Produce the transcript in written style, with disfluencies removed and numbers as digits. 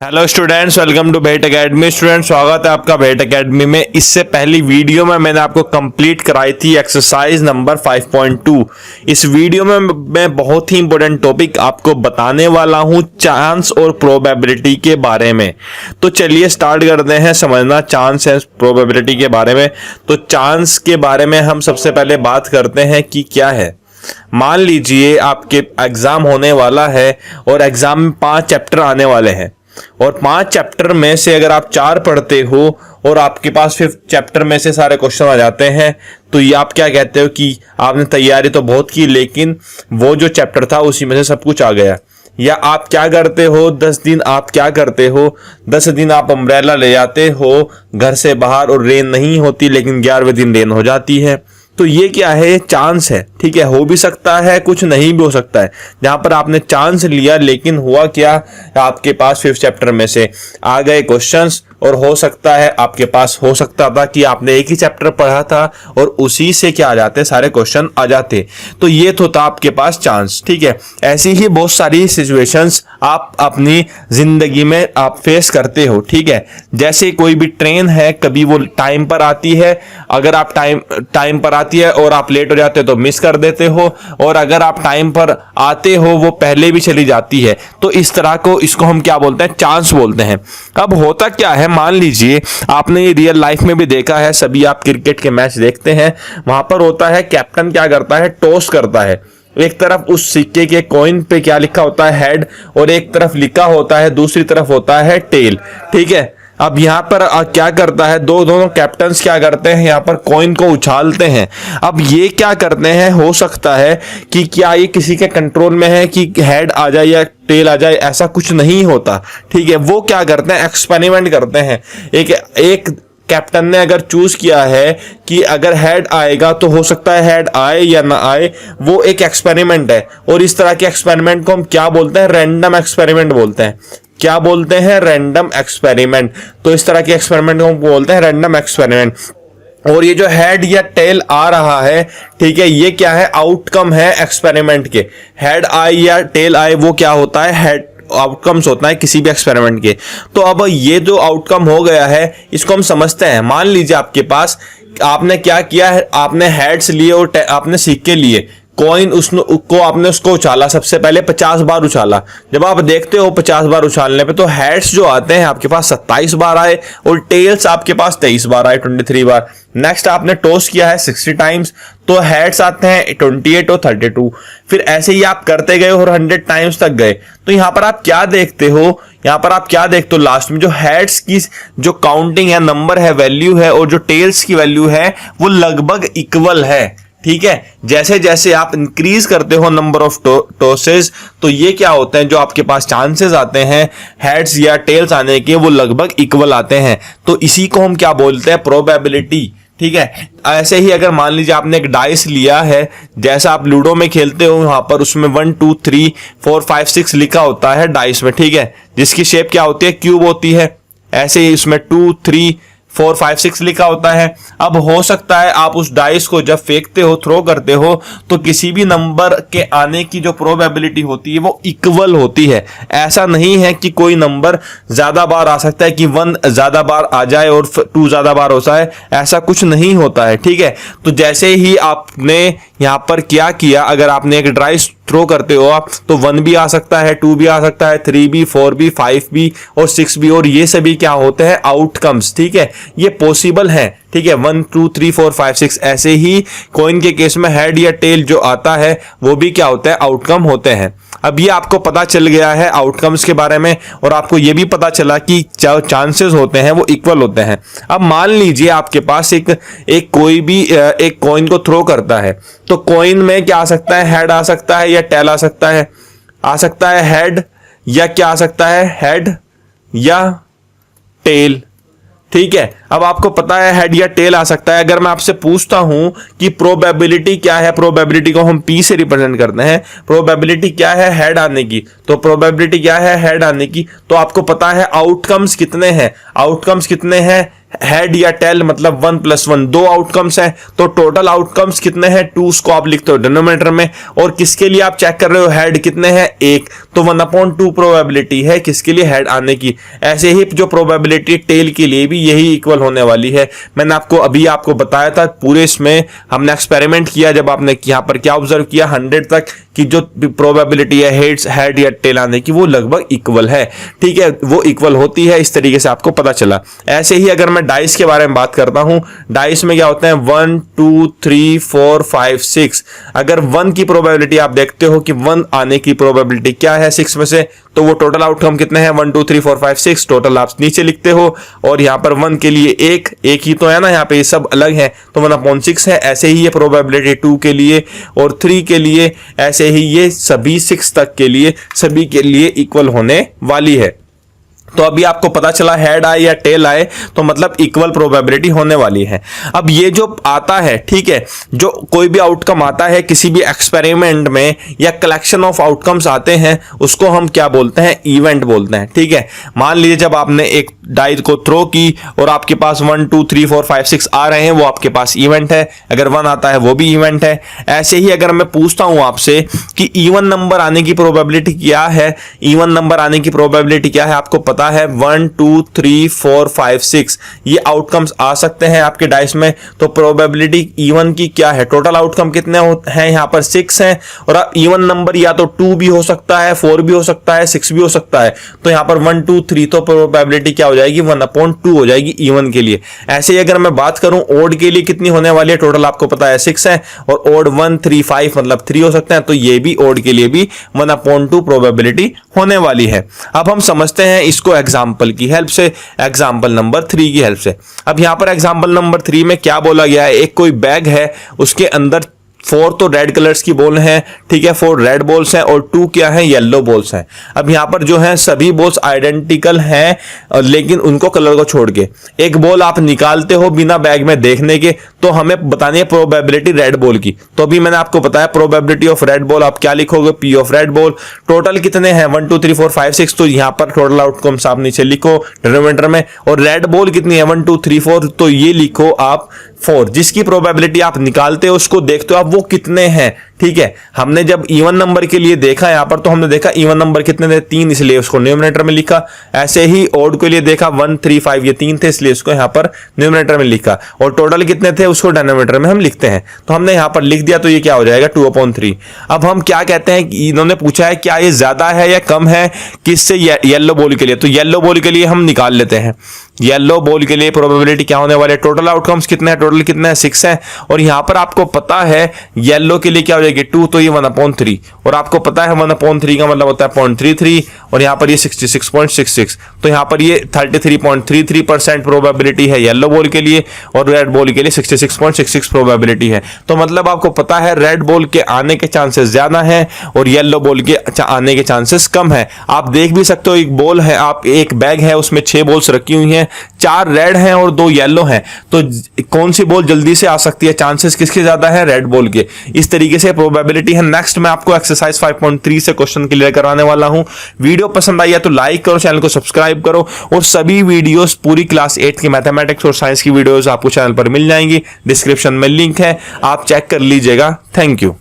Hello students, welcome to Bet Academy. Student, स्वागत है आपका बेट एकेडमी में। इससे पहली वीडियो में मैंने आपको कंप्लीट कराई थी एक्सरसाइज नंबर 5.2। इस वीडियो में मैं बहुत ही इंपॉर्टेंट टॉपिक आपको बताने वाला हूं, चांस और प्रोबेबिलिटी के बारे में। तो चलिए स्टार्ट करते हैं समझना चांस एंड प्रोबेबिलिटी के बारे में। तो चांस के बारे में हम सबसे पहले बात करते हैं कि क्या है। मान लीजिए आपके एग्जाम होने वाला है और एग्जाम में 5 चैप्टर आने वाले हैं और 5 चैप्टर में से अगर आप 4 पढ़ते हो और आपके पास 5th चैप्टर में से सारे क्वेश्चन आ जाते हैं, तो ये आप क्या कहते हो कि आपने तैयारी तो बहुत की लेकिन वो जो चैप्टर था उसी में से सब कुछ आ गया। या आप क्या करते हो, 10 दिन आप क्या करते हो, 10 दिन आप अम्ब्रेला ले जाते हो घर से बाहर और रेन नहीं होती, लेकिन 11वें दिन रेन हो जाती है। तो ये क्या है, चांस है। ठीक है, हो भी सकता है, कुछ नहीं भी हो सकता है। जहां पर आपने चांस लिया लेकिन हुआ क्या, आपके पास 5th चैप्टर में से आ गए क्वेश्चंस। और हो सकता है आपके पास हो सकता था कि आपने एक ही चैप्टर पढ़ा था और उसी से क्या आ जाते, सारे क्वेश्चन आ जाते। तो ये तो था आपके पास चांस। ठीक है, ऐसी ही बहुत सारी सिचुएशंस आप अपनी जिंदगी में आप फेस करते हो। ठीक है, जैसे कोई भी ट्रेन है, कभी वो टाइम पर आती है। अगर आप टाइम पर आती है और आप लेट हो जाते हो तो मिस कर देते हो, और अगर आप टाइम पर आते हो वो पहले भी चली जाती है। तो इस तरह को, इसको हम क्या बोलते हैं, चांस बोलते हैं। अब होता क्या है, मान लीजिए आपने ये रियल लाइफ में भी देखा है, सभी आप क्रिकेट के मैच देखते हैं, वहां पर होता है कैप्टन क्या करता है, टॉस करता है। एक तरफ उस सिक्के के कॉइन पे क्या लिखा होता है, हेड, और एक तरफ लिखा होता है, दूसरी तरफ होता है टेल। ठीक है, अब यहाँ पर क्या करता है, दोनों कैप्टन्स क्या करते हैं, यहाँ पर कॉइन को उछालते हैं। अब ये क्या करते हैं, हो सकता है कि क्या ये किसी के कंट्रोल में है कि हेड आ जाए या टेल आ जाए, ऐसा कुछ नहीं होता। ठीक है, वो क्या करते हैं, एक्सपेरिमेंट करते हैं। एक कैप्टन ने अगर चूज किया है कि अगर हेड आएगा तो हो सकता है हेड आए या ना आए, वो एक एक्सपेरिमेंट है। और इस तरह के एक्सपेरिमेंट को हम क्या बोलते हैं, रैंडम एक्सपेरिमेंट बोलते हैं। क्या बोलते हैं, रैंडम एक्सपेरिमेंट। तो इस तरह के एक्सपेरिमेंट को हम बोलते हैं रैंडम एक्सपेरिमेंट। और ये जो हेड या टेल आ रहा है, ठीक है, ये क्या है, आउटकम है एक्सपेरिमेंट के। हेड आए या टेल आए, वो क्या होता है, हेड आउटकम्स होता है किसी भी एक्सपेरिमेंट के। तो अब ये जो आउटकम हो गया है, इसको हम समझते हैं। मान लीजिए आपके पास, आपने क्या किया है, आपने हेड्स लिए और आपने सिक्के लिए, कॉइन उसको आपने उसको उछाला, सबसे पहले 50 बार उछाला। जब आप देखते हो 50 बार उछालने पे, तो हेड्स जो आते हैं आपके पास 27 बार आए और टेल्स आपके पास 23 बार आए, 23 बार। नेक्स्ट आपने टॉस किया है 60 टाइम्स, तो हेड्स आते हैं 28 और 32। फिर ऐसे ही आप करते गए और 100 टाइम्स तक गए। तो यहाँ पर आप क्या देखते हो, यहाँ पर आप क्या देखते हो, लास्ट में जो हेड्स की जो काउंटिंग है, नंबर है, वैल्यू है, और जो टेल्स की वैल्यू है वो लगभग इक्वल है। ठीक है, जैसे जैसे आप इंक्रीज करते हो नंबर ऑफ टॉसेस, तो ये क्या होते हैं, जो आपके पास चांसेस आते हैं हेड्स या टेल्स आने के, वो लगभग इक्वल आते हैं। तो इसी को हम क्या बोलते हैं, प्रोबेबिलिटी। ठीक है, ऐसे ही अगर मान लीजिए आपने एक डाइस लिया है, जैसा आप लूडो में खेलते हो, वहां पर उसमें 1 2 3 4 5 6 लिखा होता है डाइस में। ठीक है, जिसकी शेप क्या होती है, क्यूब होती है। ऐसे ही इसमें 2 3 4 5 6 लिखा होता है। अब हो सकता है आप उस डाइस को जब फेंकते हो, थ्रो करते हो, तो किसी भी नंबर के आने की जो प्रोबेबिलिटी होती है वो इक्वल होती है। ऐसा नहीं है कि कोई नंबर ज्यादा बार आ सकता है कि 1 ज्यादा बार आ जाए और 2 ज्यादा बार हो जाए, ऐसा कुछ नहीं होता है। ठीक है, तो जैसे ही आपने यहाँ पर क्या किया, अगर आपने एक डाइस थ्रो करते हो आप, तो 1 भी आ सकता है, 2 भी आ सकता है, 3 भी, 4 भी, 5 भी और 6 भी, और ये सभी क्या होते हैं, आउटकम्स। ठीक है, ये पॉसिबल है। ठीक है, 1 2 3 4 5 6। ऐसे ही कॉइन के केस में हेड या टेल जो आता है वो भी क्या होता है, आउटकम होते हैं। अब ये आपको पता चल गया है आउटकम्स के बारे में, और आपको ये भी पता चला कि जो चांसेस होते हैं वो इक्वल होते हैं। अब मान लीजिए आपके पास एक कोई भी एक कॉइन को थ्रो करता है, तो कॉइन में क्या आ सकता है, हेड आ सकता है या टेल आ सकता है, हेड या क्या आ सकता है, हेड या टेल। ठीक है, अब आपको पता है हेड या टेल आ सकता है। अगर मैं आपसे पूछता हूं कि प्रोबेबिलिटी क्या है, प्रोबेबिलिटी को हम पी से रिप्रेजेंट करते हैं, प्रोबेबिलिटी क्या है हेड आने की, तो प्रोबेबिलिटी क्या है हेड आने की, तो आपको पता है आउटकम्स कितने हैं, आउटकम्स कितने हैं, हेड या टेल मतलब 1 + 1 2 आउटकम्स है, तो टोटल आउटकम्स कितने हैं 2 उसको आप लिखते हो डिनोमिनेटर में, और किसके लिए आप चेक कर रहे हो हेड कितने हैं 1, तो 1/2 प्रोबेबिलिटी है किसके लिए हेड आने की। ऐसे ही जो प्रोबेबिलिटी टेल के लिए भी यही इक्वल होने वाली है। मैंने आपको बताया था पूरे इसमें हमने एक्सपेरिमेंट किया, जब आपने यहां पर क्या ऑब्जर्व किया 100 तक कि जो प्रोबेबिलिटी है हेड या टेल आने की वो लगभग इक्वल है। ठीक है, वो इक्वल होती है, इस तरीके से आपको पता चला। ऐसे ही अगर मैं डाइस के बारे में बात करता हूं, डाइस में क्या होते हैं 1 2 3 4 5 6। अगर 1 की प्रोबेबिलिटी आप देखते हो कि 1 आने की प्रोबेबिलिटी क्या है 6 में से, तो वो टोटल आउटकम कितने हैं 1 2 3 4 5 6 टोटल आप नीचे लिखते हो, और यहां पर 1 के लिए एक ही तो है ना, यहां पे ये सब अलग है तो 1/6 है। ऐसे ही ये प्रोबेबिलिटी 2 के लिए और 3 के लिए, ऐसे ही ये सभी 6 तक के लिए सभी के लिए इक्वल होने वाली है। तो अभी आपको पता चला हेड आए या टेल आए तो मतलब इक्वल प्रोबेबिलिटी होने वाली है। अब ये जो आता है, ठीक है, जो कोई भी आउटकम आता है किसी भी एक्सपेरिमेंट में या कलेक्शन ऑफ आउटकम्स आते हैं उसको हम क्या बोलते हैं इवेंट बोलते हैं। ठीक है, मान लीजिए जब आपने एक डाई को थ्रो की और आपके पास 1 2 3 4 5 6 आ रहे हैं, वो आपके पास इवेंट है। अगर 1 आता है वो भी इवेंट है। ऐसे ही अगर मैं पूछता हूं आपसे कि इवन नंबर आने की प्रोबेबिलिटी क्या है, इवन नंबर आने की प्रोबेबिलिटी क्या है, आपको पता है 1 2 3 4 5 6 ये आउटकम्स आ सकते हैं आपके डाइस में। तो प्रोबेबिलिटी इवन की क्या है, टोटल आउटकम कितने हैं यहाँ पर 6 हैं, और अब इवन नंबर या तो 2 भी हो सकता है, 4 भी हो सकता है, 6 भी हो सकता है। तो यहाँ पर 1 2 3 तो प्रोबेबिलिटी क्या हो जाएगी 1/2 हो जाएगी इवन के लिए। ऐसे ही अगर मैं बात करूं ओड के लिए कितनी होने वाली है, टोटल आपको पता है 6 है, और ओड 1 3 5 मतलब 3 हो सकते हैं, तो ये भी ओड के लिए भी 1/2 प्रोबेबिलिटी होने वाली है। अब हम समझते हैं इसको एग्जाम्पल की हेल्प से, एग्जाम्पल नंबर 3 की हेल्प से। अब यहां पर एग्जाम्पल नंबर 3 में क्या बोला गया है, एक कोई बैग है उसके अंदर 4 तो रेड कलर्स की बॉल हैं, ठीक है, 4 रेड बॉल्स हैं और 2 क्या है येलो बॉल्स हैं। अब यहां पर जो है सभी बॉल्स आइडेंटिकल हैं, लेकिन उनको कलर को छोड़ के एक बॉल आप निकालते हो बिना बैग में देखने के, तो हमें बतानी है प्रोबेबिलिटी रेड बॉल की। तो अभी मैंने आपको बताया प्रोबेबिलिटी ऑफ रेड बॉल आप क्या लिखोगे, P of red ball. Total कितने हैं 1 2 3 4 5 6, तो यहां पर टोटल आउटकम्स आप नीचे लिखो डिनोमिनेटर में, और रेड बॉल कितनी है 1 2 3 4, तो ये लिखो आप 4। जिसकी प्रोबेबिलिटी आप निकालते हो उसको देखते हो आप वो कितने हैं। ठीक है, हमने जब इवन नंबर के लिए देखा यहां पर, तो हमने देखा इवन नंबर कितने थे 3, इसलिए उसको न्यूमरेटर में लिखा। ऐसे ही ओड के लिए देखा 1 3 5 ये 3 थे, इसलिए उसको यहां पर न्यूमरेटर में लिखा, और टोटल कितने थे उसको डिनोमिनेटर में हम लिखते हैं। तो हमने यहां पर लिख दिया, तो ये क्या हो जाएगा 2/3। अब हम क्या कहते हैं, इन्होंने पूछा है क्या ये ज्यादा है या कम है किससे, येलो बॉल के लिए। तो येलो बॉल के लिए हम निकाल लेते हैं, येलो बॉल के लिए प्रोबेबिलिटी क्या होने वाले, टोटल आउटकम्स कितने हैं, टोटल कितने हैं 6 हैं, और यहां पर आपको पता है येलो के लिए क्या हो जाएगी 2, तो ये 1/3, और आपको पता है 1/3 का मतलब होता है 0.33, और यहां पर ये 66.66, तो यहां पर ये 33.33% प्रोबेबिलिटी है येलो बॉल के लिए, और रेड बॉल के लिए 66.66 प्रोबेबिलिटी है। तो मतलब आपको पता है रेड बॉल के आने के चांसेस ज्यादा हैं और येलो बॉल के आने के चांसेस कम है। आप देख भी सकते हो एक बॉल है, आप एक बैग है उसमें 6 बॉल्स रखी हुई हैं, 4 रेड हैं और 2 येलो हैं, तो कौन सी बॉल जल्दी से आ सकती है, चांसेस किसके ज्यादा है रेड बॉल के। इस तरीके से प्रोबेबिलिटी है। नेक्स्ट मैं आपको एक्सरसाइज 5.3 से क्वेश्चन क्लियर करवाने वाला हूं। वीडियो पसंद आई है तो लाइक करो, चैनल को सब्सक्राइब करो, और सभी वीडियोस पूरी क्लास 8 की मैथमेटिक्स और साइंस की वीडियोस आपको चैनल पर मिल जाएंगी। डिस्क्रिप्शन में लिंक है, आप चेक कर लीजिएगा। Thank you.